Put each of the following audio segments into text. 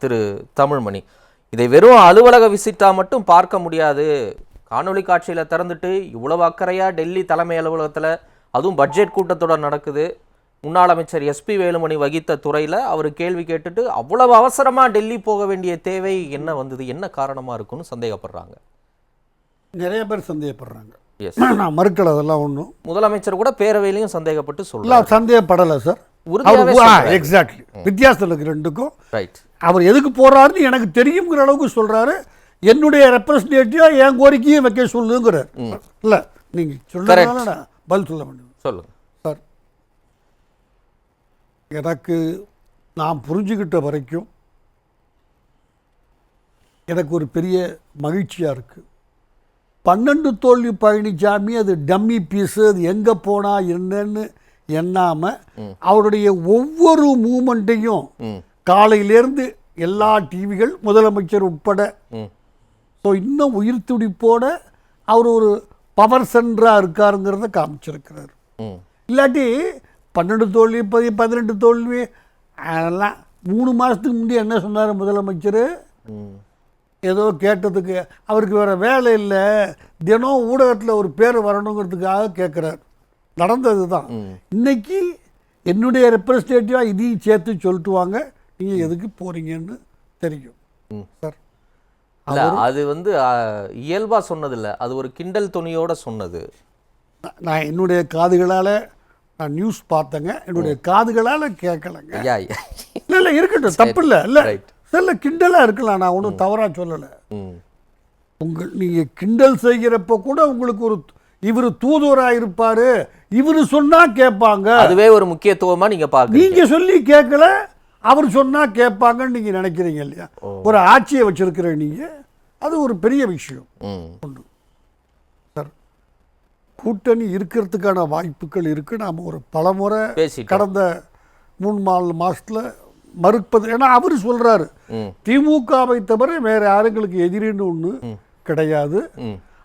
திரு தமிழ்மணி, இதை வெறும் அலுவலக விசிட்டா மட்டும் பார்க்க முடியாது. காணொலி காட்சியில திறந்துட்டு இவ்வளவு அக்கறையா டெல்லி தலைமை அலுவலகத்துல அதுவும் பட்ஜெட் கூட்டத்தொடர் நடக்குது, முன்னாள் அமைச்சர் எஸ்பி வேலுமணி வகித்த துறையில அவர் கேள்வி கேட்டுட்டு அவ்வளவு அவசரமா டெல்லி போக வேண்டிய தேவை என்ன வந்தது, என்ன காரணமா இருக்குன்னு சந்தேகப்படுறாங்க. நிறைய பேர் சந்தேகப்படுறாங்க. நான் மறுக்கல, அதெல்லாம் ஒன்றும். முதலமைச்சர் கூட பேரவையிலையும் சந்தேகப்பட்டு சொல்லலாம். சந்தேகப்படலை சார், எக்ஸாக்ட்லி வித்தியாசம் இருக்கு ரெண்டுக்கும். ரைட், அவர் எதுக்கு போறாருன்னு எனக்கு தெரியுங்கிற அளவுக்கு சொல்றாரு. என்னுடைய ரெப்ரஸன்டேட்டிவா என் கோரிக்கையை வைக்க சொல்லுங்கிறார். இல்ல நீங்க சொல்லுங்க, பதில் சொல்ல வேண்டும். சொல்லுங்க சார். எனக்கு நான் புரிஞ்சுக்கிட்ட வரைக்கும் எனக்கு ஒரு பெரிய மகிழ்ச்சியா இருக்கு. 12 தோல்வி பழனிசாமி அது டம்மி பீஸு, அது எங்கே போனால் என்னன்னு எண்ணாமல் அவருடைய ஒவ்வொரு மூமெண்ட்டையும் காலையிலேருந்து எல்லா டிவிகள் முதலமைச்சர் உட்பட ஸோ இன்னும் உயிர் துடிப்போட அவர் ஒரு பவர் சென்டராக இருக்காருங்கிறத காமிச்சிருக்கிறார். இல்லாட்டி 12 தோல்வி 18 தோல்வி அதெல்லாம் 3 மாதத்துக்கு முன்னாடி என்ன சொன்னார் முதலமைச்சர்? ஏதோ கேட்டதுக்கு அவருக்கு வேறு வேலை இல்லை, தினம் ஊடகத்தில் ஒரு பேர் வரணுங்கிறதுக்காக கேட்குறார். நடந்தது தான். இன்னைக்கு என்னுடைய ரெப்ரஸன்டேட்டிவாக இதையும் சேர்த்து சொல்லிட்டு வாங்க, நீங்கள் எதுக்கு போகிறீங்கன்னு தெரியும் சார். அது இயல்பாக சொன்னதில்லை, அது ஒரு கிண்டல் துணியோடு சொன்னது. நான் என்னுடைய காதுகளால் நான் நியூஸ் பார்த்தேங்க, என்னுடைய காதுகளால் கேட்கலைங்க. இல்லை இல்லை இருக்கட்டும், தப்பு இல்லை. இல்லை இல்லை கிண்டலாக இருக்கலாம், நான் ஒன்றும் தவறாக சொல்லலை. நீங்கள் கிண்டல் செய்கிறப்ப கூட உங்களுக்கு ஒரு இவர் தூதுவராக இருப்பார், இவர் சொன்னால் கேட்பாங்க, அதுவே ஒரு முக்கியத்துவமாக நீங்கள் பார்க்க. நீங்கள் சொல்லி கேட்கல, அவர் சொன்னால் கேட்பாங்கன்னு நீங்கள் நினைக்கிறீங்க இல்லையா? ஒரு ஆட்சியை வச்சிருக்கிற நீங்கள், அது ஒரு பெரிய விஷயம் ஒன்று சார். கூட்டணி இருக்கிறதுக்கான வாய்ப்புகள் இருக்குது. நாம் ஒரு பலமுறை கடந்த 3-4 மாதத்தில் மறுப்பது. ஏன்னா அவர் சொல்றாரு திமுகவை தவிர வேற யாருங்களுக்கு எதிரின்னு ஒண்ணு கிடையாது.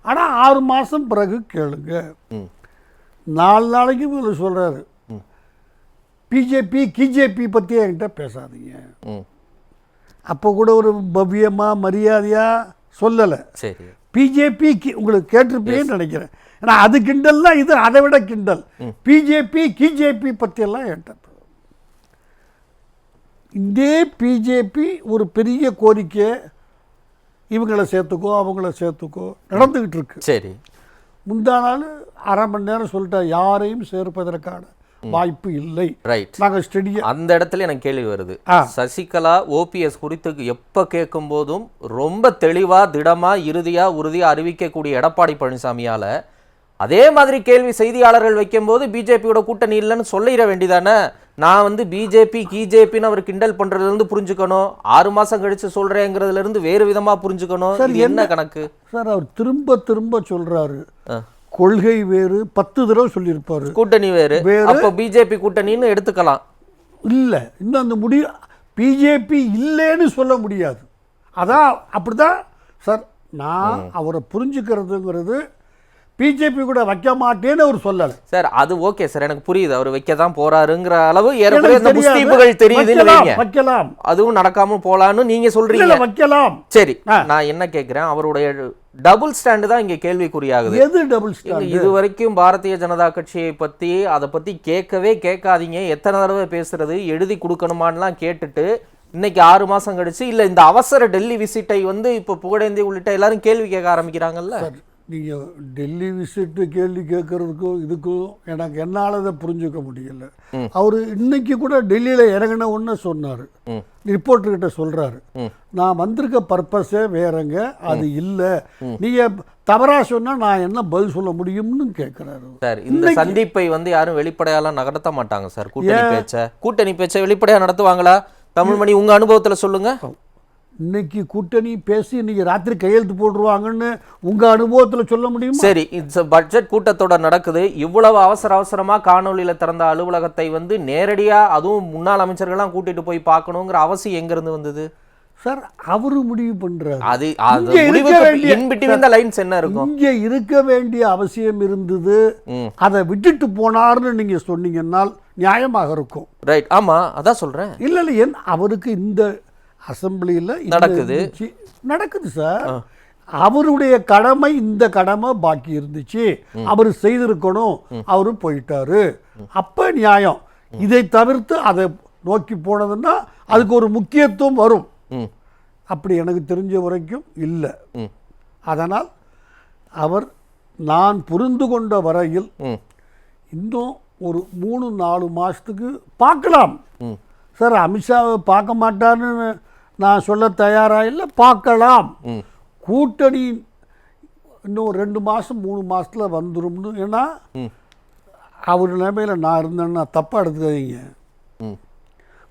ஆனா 6 மாசம் பிறகு கேளுங்க. 4 நாளைக்கு முதல்ல சொல்றாரு பிஜேபி கிஜேபி பத்தி என்கிட்ட பேசாதீங்க. அப்போ கூட ஒரு பவ்யமா மரியாதையா சொல்லலை. பிஜேபி உங்களுக்கு கேட்டிருப்பேன்னு நினைக்கிறேன். ஏன்னா அது கிண்டல் தான், இது அதை விட கிண்டல். பிஜேபி கிஜேபி பத்தி எல்லாம் என்கிட்ட இதே பிஜேபி ஒரு பெரிய கோரிக்கை, இவங்களை சேர்த்துக்கோ அவங்கள சேர்த்துக்கோ நடந்துகிட்டு இருக்கு. சரி, முந்தா நாள் 1/2 மணி நேரம் சொல்லிட்டா யாரையும் சேர்ப்பதற்கான வாய்ப்பு இல்லை. ரைட், நாங்கள் ஸ்டெடியா அந்த இடத்துல எனக்கு கேள்வி வருது. சசிகலா ஓபிஎஸ் குறித்து எப்ப கேட்கும் போதும் ரொம்ப தெளிவா திடமா இறுதியா உறுதியா அறிவிக்கக்கூடிய எடப்பாடி பழனிசாமியால அதே மாதிரி கேள்வி செய்தியாளர்கள் வைக்கும் போது பிஜேபியோட கூட்டணி இல்லைன்னு சொல்லிட வேண்டியதானே? நான் பிஜேபி கிஜேபின்னு அவர் கிண்டல் பண்றதுல இருந்து புரிஞ்சுக்கணும், 6 மாசம் கழிச்சு சொல்றேங்கிறதுல இருந்து வேறு விதமா புரிஞ்சுக்கணும். என்ன கணக்கு சார்? அவர் திரும்ப திரும்ப சொல்றாரு கொள்கை வேறு, 10 தடவை சொல்லியிருப்பாரு கூட்டணி வேறு. அப்போ பிஜேபி கூட்டணின்னு எடுத்துக்கலாம். இல்ல, இன்னும் அந்த முடிவு பிஜேபி இல்லைன்னு சொல்ல முடியாது. அதான் அப்படிதான் சார். நான் அவரை புரிஞ்சுக்கிறதுங்கிறது பிஜேபி கூட வைக்க மாட்டேன்னு அவர் சொல்லல சார். அது ஓகே சார், எனக்கு புரியுது, அவர் வைக்க தான் போறாருங்கிற அளவு முஸ்தீபுகள் தெரியுதுன்னு வைக்கலாம். அதுவும் நடக்காம போலான்னு நீங்க சொல்றீங்க, வைக்கலாம். சரி, நான் என்ன கேட்கிறேன், அவருடைய டபுள் ஸ்டாண்டு தான் இங்க கேள்விக்குறியாகுது. எது டபுள் ஸ்டாண்ட்? இது வரைக்கும் பாரதிய ஜனதா கட்சியை பத்தி அதை பத்தி கேட்கவே கேட்காதீங்க, எத்தனை தடவை பேசுறது, எழுதி கொடுக்கணுமான்லாம் கேட்டுட்டு இன்னைக்கு 6 மாசம் கழிச்சு இல்ல இந்த அவசர டெல்லி விசிட்டை இப்ப புகழேந்தி உள்ளிட்ட எல்லாரும் கேள்வி கேட்க ஆரம்பிக்கிறாங்கல்ல. நீங்கள் டெல்லி விசிட்டு கேள்வி கேட்கறதுக்கும் இதுக்கும் எனக்கு என்னால் அதை புரிஞ்சுக்க முடியல. அவர் இன்னைக்கு கூட டெல்லியில் இறங்கின ஒன்று சொன்னார், ரிப்போர்ட்டர்கிட்ட சொல்கிறாரு, நான் வந்திருக்க பர்பஸே வேறங்க, அது இல்லை, நீங்கள் தவறாக சொன்னால் நான் என்ன பதில் சொல்ல முடியும்னு கேட்குறாரு. சார், இந்த சந்திப்பை யாரும் வெளிப்படையாலாம் நடத்த மாட்டாங்க சார். கூட்டணி பேச்சை வெளிப்படையாக நடத்துவாங்களா? தமிழ்மணி, உங்கள் அனுபவத்தில் சொல்லுங்க. இன்னைக்கு கூட்டணி பேசி இன்னைக்கு ராத்திரி கையெழுத்து போட்டுருவாங்கன்னு உங்க அனுபவத்துல சொல்ல முடியும்? சரி, பட்ஜெட் கூட்டத்தொடர் நடக்குது, இவ்வளவு அவசரமா காணொலியில திறந்த அலுவலகத்தை நேரடியா அதுவும் முன்னாள் அமைச்சர்கள்லாம் கூட்டிட்டு போய் பார்க்கணுங்கிற அவசியம் எங்க இருந்து வந்தது சார்? அவரு முடிவு பண்றாரு. அது லைன்ஸ் என்ன இருக்கும்? இங்க இருக்க வேண்டிய அவசியம் இருந்தது, அதை விட்டுட்டு போனார்னு நீங்க சொன்னீங்கன்னா நியாயமாக இருக்கும். ரைட், ஆமா, அதான் சொல்றேன். இல்ல அவருக்கு இந்த அசெம்பிளியில் நடக்குது சார். அவருடைய கடமை, இந்த கடமை பாக்கி இருந்துச்சு, அவர் செய்திருக்கணும், அவரு போயிட்டாரு, அப்ப நியாயம். இதை தவிர்த்து அதை நோக்கி போனதுன்னா அதுக்கு ஒரு முக்கியத்துவம் வரும். அப்படி எனக்கு தெரிஞ்ச வரைக்கும் இல்லை. அதனால் அவர், நான் புரிந்து கொண்ட வரையில் இன்னும் ஒரு 3-4 மாதத்துக்கு பார்க்கலாம் சார். அமித்ஷாவை பார்க்க மாட்டான்னு நான் சொல்ல தயாராக இல்லை, பார்க்கலாம். கூட்டணி இன்னும் 2 மாதம் 3 மாதத்தில் வந்துடும்னு. ஏன்னா அவர் நிலைமையில் நான் இருந்தேன்னா தப்பாக எடுத்துக்காதீங்க,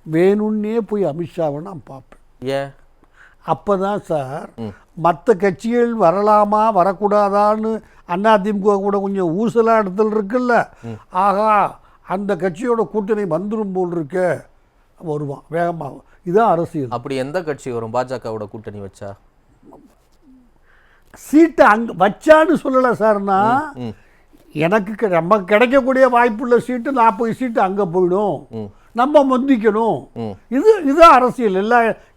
வேணும்னே போய் அமித்ஷாவை நான் பார்ப்பேன். ஏன்? அப்போ தான் சார் மற்ற கட்சிகள் வரலாமா வரக்கூடாதான்னு அதிமுக கூட கொஞ்சம் ஊசலாக இடத்துல இருக்குல்ல, ஆகா அந்த கட்சியோட கூட்டணி வந்துடும் போல் இருக்க, வருவான் வேகமாக. இதுதான் அரசியல். அப்படி எந்த கட்சி வரும் பாஜகவோட கூட்டணி வச்சா? சீட்டை அங்கே வச்சான்னு சொல்லலை சார்னா, எனக்கு நம்ம கிடைக்கக்கூடிய வாய்ப்புள்ள சீட்டு 40 சீட்டு அங்கே போயிடும், நம்ம மந்திக்கணும். இதுதான் அரசியல்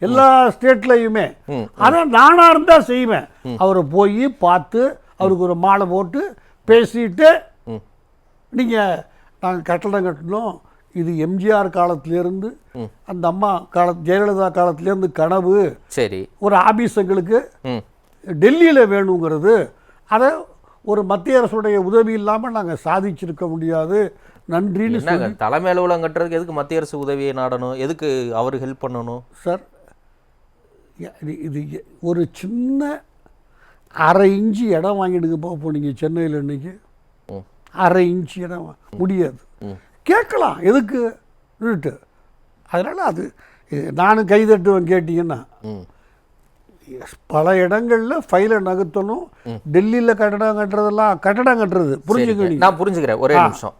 எல்லா ஸ்டேட்லையுமே. அதான் நானா இருந்தா செய்வேன். அவரை போய் பார்த்து அவருக்கு ஒரு மாலை போட்டு பேசிட்டு, நீங்க நாங்கள் கட்டடம் கட்டணும், இது எம்ஜிஆர் காலத்திலேருந்து அந்த அம்மா ஜெயலலிதா காலத்திலேருந்து கனவு, சரி ஒரு ஆபீஸ் எங்களுக்கு டெல்லியில் வேணுங்கிறது, அதை ஒரு மத்திய அரசுடைய உதவி இல்லாமல் நாங்கள் சாதிச்சிருக்க முடியாது, நன்றின்னு சொல்லி. தலைமை அலுவலகம் கட்டுறதுக்கு எதுக்கு மத்திய அரசு உதவியை நாடணும்? எதுக்கு அவர் ஹெல்ப் பண்ணணும் சார்? இது ஒரு சின்ன 1/2 இன்ச்சு இடம் வாங்கிடுங்க போனீங்க சென்னையில் இன்னைக்கு, 1/2 இன்ச்சு இடம் முடியாது, கேட்கலாம் எதுக்கு. அதனால் அது நானும் கைதட்டுவேன். கேட்டீங்கன்னா பல இடங்களில் ஃபைலை நகர்த்தணும், டெல்லியில் கட்டடம் கட்டுறது புரிஞ்சுக்கணும். நான் புரிஞ்சுக்கிறேன், ஒரே நிமிஷம்.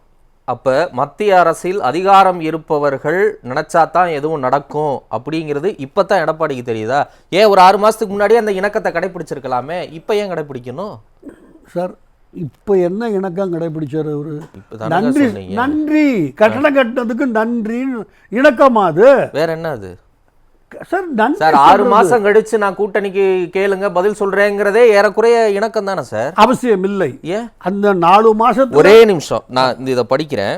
அப்போ மத்திய அரசில் அதிகாரம் இருப்பவர்கள் நினைச்சா தான் எதுவும் நடக்கும் அப்படிங்கிறது இப்போ தான் எடப்பாடிக்கு தெரியுதா? ஏன் ஒரு 6 மாதத்துக்கு முன்னாடியே அந்த இணக்கத்தை கடைபிடிச்சிருக்கலாமே, இப்போ ஏன் கடைபிடிக்கணும் சார்? இப்போ என்ன இணக்கம் கடைபிடிச்சார் அவரு? நன்றி கட்டணம் கட்டினதுக்கு நன்றி இணக்கமா? அது வேற என்ன? அது சார் 6 மாசம் கழிச்சு நான் கூட்டணிக்கு கேளுங்க பதில் சொல்றேங்கிறதே ஏறக்குறைய இணக்கம் தானே சார்? அவசியம் இல்லை. ஏன் அந்த 4 மாசம்? ஒரே நிமிஷம், நான் இதை படிக்கிறேன்.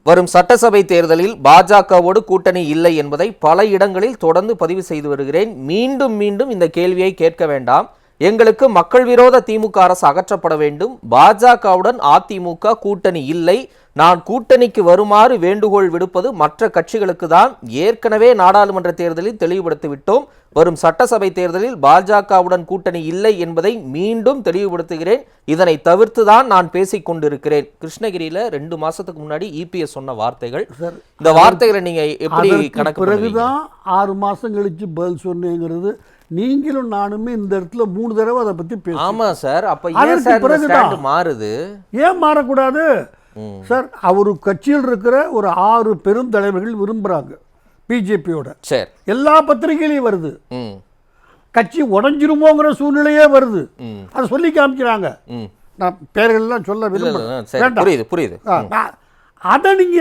வரும் சட்டசபை தேர்தலில் பாஜகவோடு கூட்டணி இல்லை என்பதை பல இடங்களில் தொடர்ந்து பதிவு செய்து வருகிறேன். மீண்டும் மீண்டும் இந்த கேள்வியை கேட்க வேண்டாம். எங்களுக்கு மக்கள் விரோத திமுக அரசு அகற்றப்பட வேண்டும். பாஜகவுடன் அதிமுக கூட்டணி இல்லை. நான் கூட்டணிக்கு வருமாறு வேண்டுகோள் விடுப்பது மற்ற கட்சிகளுக்கு தான். ஏற்கனவே நாடாளுமன்ற தேர்தலில் தெளிவுபடுத்தி விட்டோம். வரும் சட்டசபை தேர்தலில் பாஜகவுடன் கூட்டணி இல்லை என்பதை மீண்டும் தெளிவுபடுத்துகிறேன். இதனை தவிர்த்து தான் நான் பேசிக் கொண்டிருக்கிறேன். கிருஷ்ணகிரியில 2 மாசத்துக்கு முன்னாடி இபிஎஸ் சொன்ன வார்த்தைகள். இந்த வார்த்தைகளை நீங்க எப்படி கணக்கு? பிறகுதான் 6 மாசம் கழிச்சு பதில் சொன்னேங்கிறது. நீங்களும் நானுமே இந்த இடத்துல 3 தடவை அதை பத்தி பேச. ஆமா சார். அப்ப ஏன் சார் ஸ்டாண்ட் மாறுது? ஏன் மாறக்கூடாது சார்? அவரு கட்சியில் இருக்கிற ஒரு 6 பெருந்தலைவர்கள் விரும்புறாங்க பிஜேபியோட. சரி, எல்லா பத்திரிகையிலையும் வருது. கட்சி உடஞ்சிருமோங்கிற சூழ்நிலையே வருது. அதை சொல்லி காமிக்கிறாங்க. நான் பேர்கள்லாம் சொல்ல விரும்புறேன். புரியுது. அதை நீங்க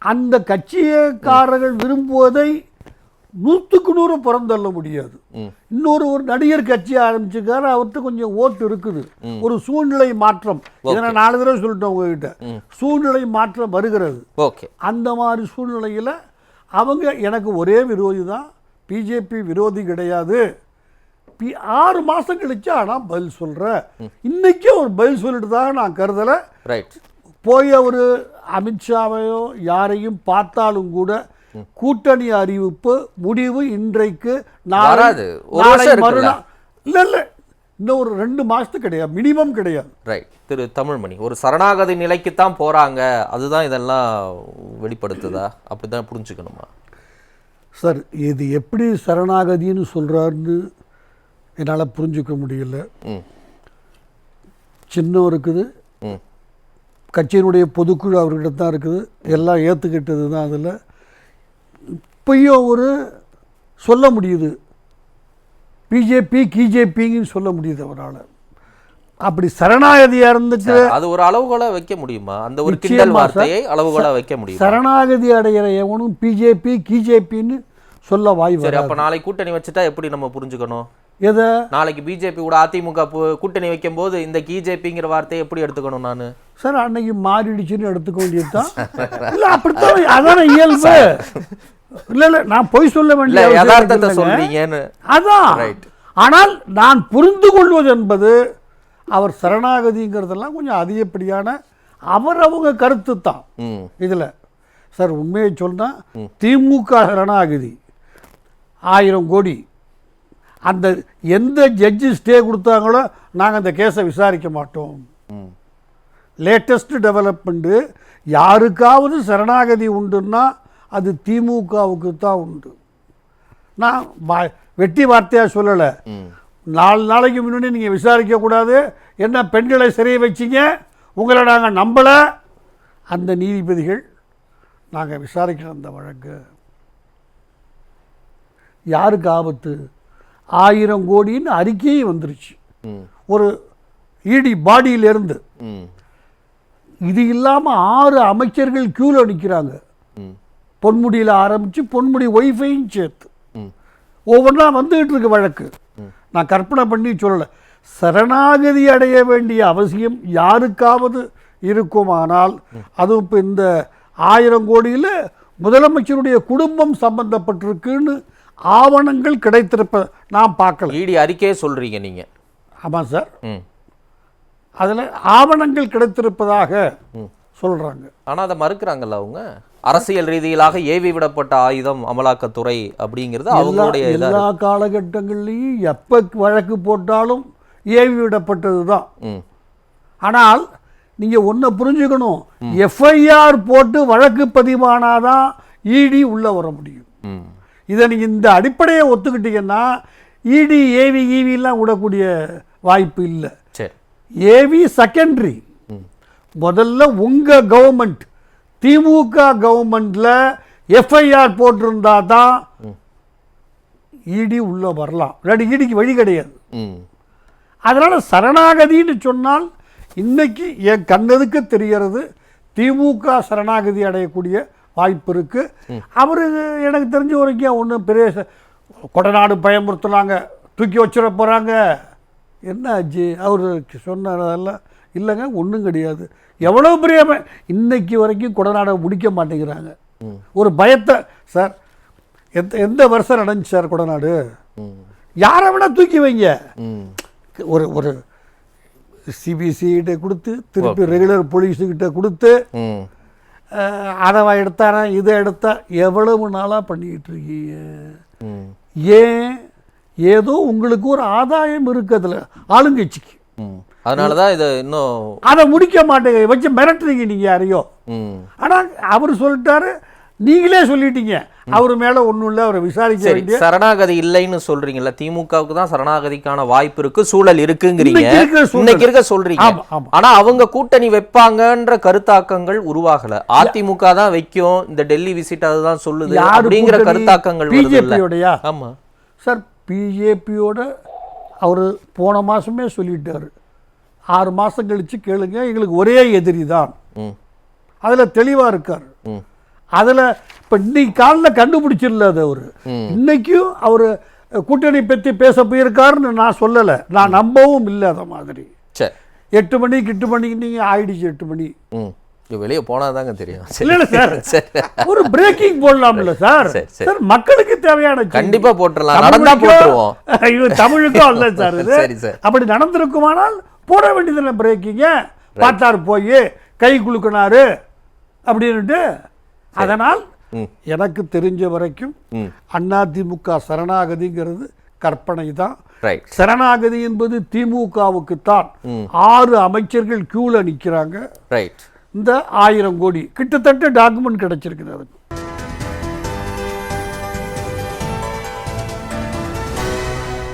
அந்த கட்சிக்காரர்கள் விரும்புவதை 100க்கு 100 புறந்தள்ள முடியாது. இன்னொரு நடிகர் கட்சி ஆரம்பிச்சிருக்காரு, அவர்கிட்ட கொஞ்சம் ஓட்டு இருக்குது. ஒரு சூழ்நிலை மாற்றம், இதை நான் 4 தடவை சொல்லிட்டேன் உங்ககிட்ட. சூழ்நிலை மாற்றம் வருகிறது. அந்த மாதிரி சூழ்நிலையில் அவங்க எனக்கு ஒரே விரோதி தான், பிஜேபி விரோதி கிடையாது. 6 மாதம் கழிச்சு ஆனால் பதில் சொல்கிறேன். இன்னைக்கே ஒரு பதில் சொல்லிட்டு தான் நான் கருதலை. போய் அவர் அமித்ஷாவையோ யாரையும் பார்த்தாலும் கூட கூட்டணி அறிவிப்பு முடிவு இன்றைக்கு இல்ல இன்னும் ஒரு 2 மாசத்துக்கு கிடையாது, மினிமம் கிடையாது. ரைட். திரு தமிழ்மணி, ஒரு சரணாகதி நிலைக்குத்தான் போறாங்க, அதுதான் இதெல்லாம் வெளிப்படுத்துதா? அப்படிதான் புரிஞ்சுக்கணுமா சார்? இது எப்படி சரணாகதின்னு சொல்றாருன்னு என்னால் புரிஞ்சுக்க முடியல. சின்னம் இருக்குது, கட்சியினுடைய பொதுக்குழு அவர்கிட்ட தான் இருக்குது, எல்லாம் ஏற்றுக்கிட்டது தான். அதில் இப்பயும் ஒரு சொல்ல முடியுது, பிஜேபி கிஜேபின்னு சொல்ல முடியுது அவரால். அப்படி சரணாகதியா இருந்துட்டு அது ஒரு அளவுகோலா வைக்க முடியுமா? அந்த ஒரு கிண்டல் வார்த்தையை அளவுகோலா வைக்க முடியும்? சரணாகதி அடைகிற எவனும் பிஜேபி கிஜேபின்னு சொல்ல வாய் சரி, வராது. அப்ப நாளைக்கு கூட்டணி வச்சுட்டா எப்படி நம்ம புரிஞ்சுக்கணும்? எதை நாளைக்கு பிஜேபி கூட அதிமுக கூட்டணி வைக்கும் போது இந்த பிஜேபிங்கிற வார்த்தையை எப்படி எடுத்துக்கணும் நானு? சார் அன்னைக்கு மாறிடுச்சுன்னு எடுத்துக்க வேண்டியதுதான். இல்ல அப்படித்தான், அதான இயல்பு. இல்ல நான் பொய் சொல்ல வேண்டிய யதார்த்தத்தை சொல்றீங்கன்னு. அதான். ஆனால் நான் புரிந்து கொள்வது என்பது அவர் சரணாகதிங்கிறதெல்லாம் கொஞ்சம் அதிகப்படியான அவங்க கருத்து தான் இதுல. சார் உண்மையை சொன்னா திமுக சரணாகதி 1000 கோடி, அந்த எந்த ஜட்ஜி ஸ்டே கொடுத்தாங்களோ நாங்கள் அந்த கேஸை விசாரிக்க மாட்டோம். லேட்டஸ்ட் டெவலப்மெண்ட்டு யாருக்காவது சரணாகதி உண்டுன்னா அது திமுகவுக்கு தான் உண்டு. நான் வெட்டி வார்த்தையாக சொல்லலை. 4 நாளைக்கு முன்னாடி நீங்கள் விசாரிக்கக்கூடாது, என்ன பெண்களை சிறைய வச்சிங்க, உங்களை நாங்கள் நம்பலை. அந்த நீதிபதிகள் நாங்கள் விசாரிக்கிற அந்த வழக்கு யாருக்கு ஆபத்து? 1000 கோடின்னு அறிக்கையும் வந்துருச்சு ஒரு இடி பாடியிலிருந்து. இது இல்லாமல் 6 அமைச்சர்கள் கியூவில் நிற்கிறாங்க. பொன்முடியில் ஆரம்பித்து பொன்முடி ஒய்ஃபையும் சேர்த்து ஒவ்வொன்றா வந்துகிட்டு இருக்கு வழக்கு. நான் கற்பனை பண்ணி சொல்லலை. சரணாகதி அடைய வேண்டிய அவசியம் யாருக்காவது இருக்குமானால், அதுவும் இப்போ இந்த 1000 கோடியில் முதலமைச்சருடைய குடும்பம் சம்பந்தப்பட்டிருக்குன்னு ஆவணங்கள் கிடைத்திருப்ப நான் பார்க்கல. இடி அறிக்கையே சொல்றீங்க நீங்க? ஆமாம் சார், அதில் ஆவணங்கள் கிடைத்திருப்பதாக சொல்றாங்க. ஆனால் அதை மறுக்கிறாங்கல்ல அவங்க. அரசியல் ரீதியிலாக ஏவி விடப்பட்ட ஆயுதம் அமலாக்கத்துறை அப்படிங்கிறது அவங்களுடைய எல்லா காலகட்டங்கள்லையும் எப்போ வழக்கு போட்டாலும் ஏவி விடப்பட்டது தான். ஆனால் நீங்கள் ஒன்றை புரிஞ்சுக்கணும், எஃப்ஐஆர் போட்டு வழக்கு பதிவானாதான் இடி உள்ளே வர முடியும். இதை நீங்கள் இந்த அடிப்படையை ஒத்துக்கிட்டீங்கன்னா இடி ஏவி ஈவிலாம் விடக்கூடிய வாய்ப்பு இல்லை. AV secondary. முதல்ல உங்கள் கவர்மெண்ட் திமுக கவர்மெண்ட்ல எஃப்ஐஆர் போட்டிருந்தா தான் இடி உள்ள வரலாம். இல்லாட்டி இடிக்கு வழி கிடையாது. அதனால சரணாகதின்னு சொன்னால் இன்னைக்கு என் கண்ணதுக்கு தெரிகிறது திமுக சரணாகதி அடையக்கூடிய வாய்ப்பு இருக்கு. அவரு எனக்கு தெரிஞ்ச வரைக்கும் ஒன்றும் பெரிய கொடநாடு பயமுறுத்துனாங்க, தூக்கி வச்சிட போறாங்க, என்ன ஆச்சு அவருக்கு சொன்னதெல்லாம் இல்லைங்க, ஒன்றும் கிடையாது. எவ்வளோ பெரிய இன்னைக்கு வரைக்கும் கொடநாடை முடிக்க மாட்டேங்கிறாங்க. ஒரு பயத்தை சார், எந்த வருஷம் நடந்துச்சு சார் கொடநாடு? யாரை வேணா தூக்கி வைங்க. ஒரு ஒரு சிபிசிகிட்ட கொடுத்து திருப்பி ரெகுலர் போலீஸுக்கிட்ட கொடுத்து அதை எடுத்தாரா இதை எடுத்தா எவ்வளவு நாளாக பண்ணிக்கிட்டு இருக்கீங்க? ஏன்? ஏதோ உங்களுக்கு ஒரு ஆதாயம் இருக்கு அதில் ஆளுங்கட்சிக்கு. அதனாலதான் இதை இன்னும் அதை முடிக்க மாட்டேங்க வச்சு மிரட்டுறீங்க நீங்க யாரையோ. ஆனால் அவர் சொல்லிட்டாரு, நீங்களே சொல்லிட்டீங்க அவர் மேல ஒன்றும் இல்லை, அவரை விசாரிக்க வேண்டிய. சரணாகதி இல்லைன்னு சொல்றீங்கல்ல, திமுகவுக்கு தான் சரணாகதிக்கான வாய்ப்பு இருக்கு, சூழல் இருக்குங்கிறீங்க, இன்னைக்கு இருக்க சொல்றீங்க. ஆனா அவங்க கூட்டணி வைப்பாங்கன்ற கருத்தாக்கங்கள் உருவாகல. அதிமுக தான் வைக்கும், இந்த டெல்லி விசிட் அதுதான் சொல்லுது அப்படிங்கிற கருத்தாக்கங்கள். பிஜேபியோடயா? ஆமா சார், பிஜேபியோட அவர் போன மாசமே சொல்லிட்டாரு, 6 மாசம் கழிச்சு கேளுங்க, எங்களுக்கு ஒரே எதிரி தான். அதுல தெளிவா இருக்காரு. அதுல இப்ப இன்னைக்கு காலில் கண்டுபிடிச்சிடல அது. அவரு இன்னைக்கும் அவரு கூட்டணி பற்றி பேச போயிருக்காருன்னு நான் சொல்லலை, நான் நம்பவும் இல்லை. அதை மாதிரி 8 மணிக்கு 8 மணிக்கு நீங்க ஆயிடுச்சு 8 மணி வெளியே போனாதாங்க தெரியும். இல்ல சார், ஒரு பிரேக்கிங் போடலாம்ல சார். சார் மக்களுக்கு தேவையான கண்டிப்பா போட்டுறலாம், நடந்தா போட்டுருவோம். இது தமிழுக்கும் அல்ல சார். இது அப்படி நடந்திருக்குமானால் போட வேண்டியதில்லை பிரேக்கிங்க. பார்த்தாரு போய் கை குலுக்கினாரு அப்படின்ட்டு. அதனால் எனக்கு தெரிஞ்ச வரைக்கும் அதிமுக சரணாகதிங்கிறது கற்பனை தான். சரணாகதி என்பது திமுகவுக்கு தான். 6 அமைச்சர்கள் கியூல நிற்கிறாங்க. இந்த 1000 கோடி கிட்டத்தட்ட டாக்குமெண்ட் கிடைச்சிருக்குது அதுக்கு.